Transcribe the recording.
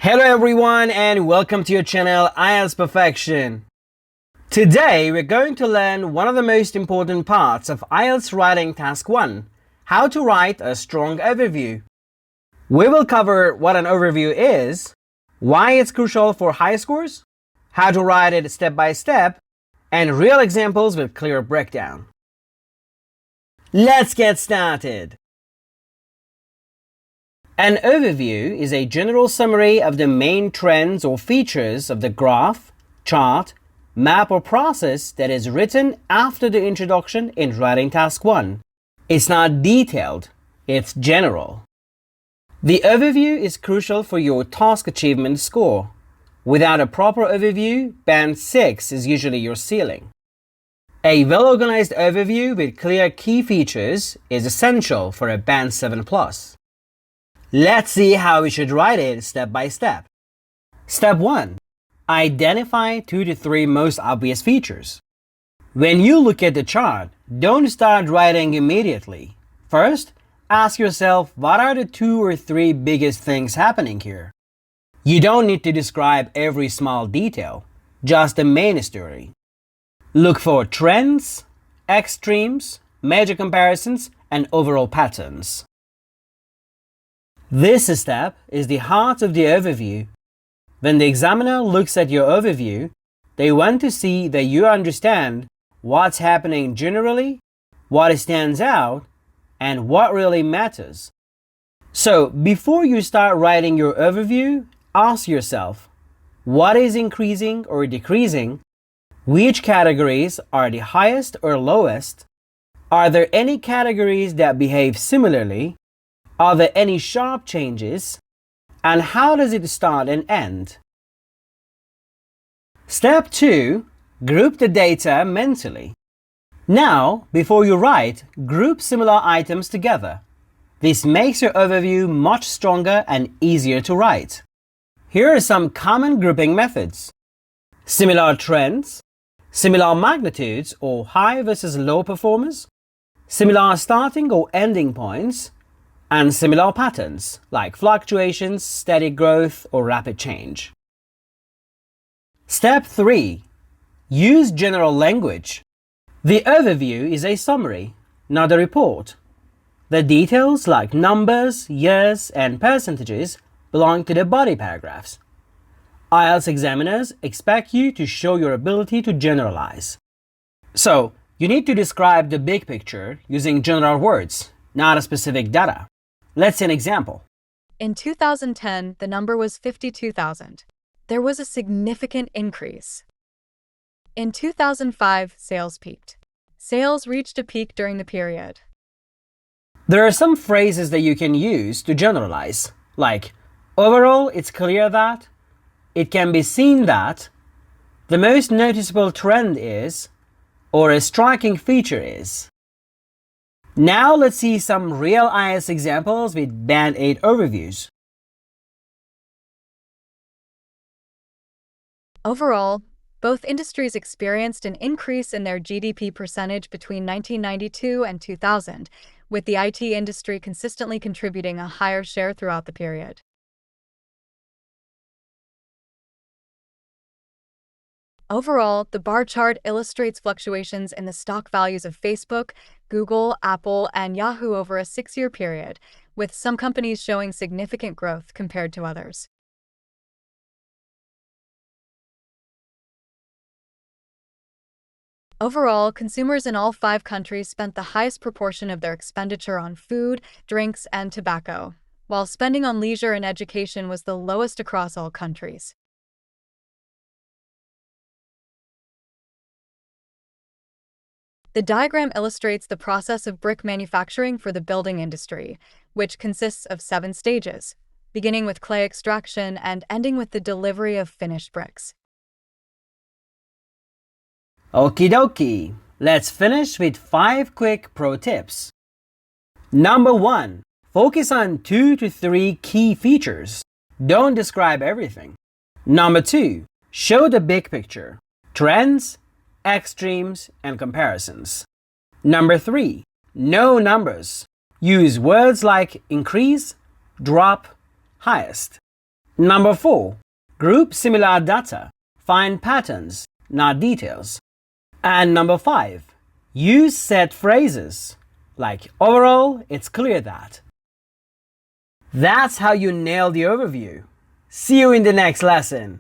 Hello everyone and welcome to your channel IELTS Perfection. Today we're going to learn one of the most important parts of IELTS Writing Task 1, how to write a strong overview. We will cover what an overview is, why it's crucial for high scores, how to write it step by step, and real examples with clear breakdown. Let's get started. An overview is a general summary of the main trends or features of the graph, chart, map or process that is written after the introduction in Writing Task 1. It's not detailed, it's general. The overview is crucial for your task achievement score. Without a proper overview, Band 6 is usually your ceiling. A well-organized overview with clear key features is essential for a Band 7+. Let's see how we should write it step by step. Step 1. Identify 2 to 3 most obvious features. When you look at the chart, don't start writing immediately. First, ask yourself what are the 2 or 3 biggest things happening here. You don't need to describe every small detail, just the main story. Look for trends, extremes, major comparisons, and overall patterns. This step is the heart of the overview. When the examiner looks at your overview, they want to see that you understand what's happening generally, what stands out, and what really matters. So, before you start writing your overview, ask yourself, what is increasing or decreasing? Which categories are the highest or lowest? Are there any categories that behave similarly? Are there any sharp changes? And how does it start and end? Step 2. Group the data mentally. Now, before you write, group similar items together. This makes your overview much stronger and easier to write. Here are some common grouping methods. Similar trends, similar magnitudes or high versus low performers, similar starting or ending points, and similar patterns like fluctuations, steady growth, or rapid change. Step 3. Use general language. The overview is a summary, not a report. The details like numbers, years, and percentages belong to the body paragraphs. IELTS examiners expect you to show your ability to generalize. So, you need to describe the big picture using general words, not a specific data. Let's see an example. In 2010, the number was 52,000. There was a significant increase. In 2005, sales peaked. Sales reached a peak during the period. There are some phrases that you can use to generalize, like, overall, it's clear that, it can be seen that, the most noticeable trend is, or a striking feature is. Now let's see some real IELTS examples with Band 8 overviews. Overall, both industries experienced an increase in their GDP percentage between 1992 and 2000, with the IT industry consistently contributing a higher share throughout the period. Overall, the bar chart illustrates fluctuations in the stock values of Facebook, Google, Apple, and Yahoo over a 6-year period, with some companies showing significant growth compared to others. Overall, consumers in all 5 countries spent the highest proportion of their expenditure on food, drinks, and tobacco, while spending on leisure and education was the lowest across all countries. The diagram illustrates the process of brick manufacturing for the building industry, which consists of 7 stages, beginning with clay extraction and ending with the delivery of finished bricks. Okie dokie, let's finish with 5 quick pro tips. Number 1. Focus on 2 to 3 key features. Don't describe everything. Number 2. Show the big picture. Trends, extremes, and comparisons. Number 3. Know numbers. Use words like increase, drop, highest. Number 4. Group similar data. Find patterns, not details. And number 5. Use set phrases like overall, it's clear that. That's how you nail the overview. See you in the next lesson.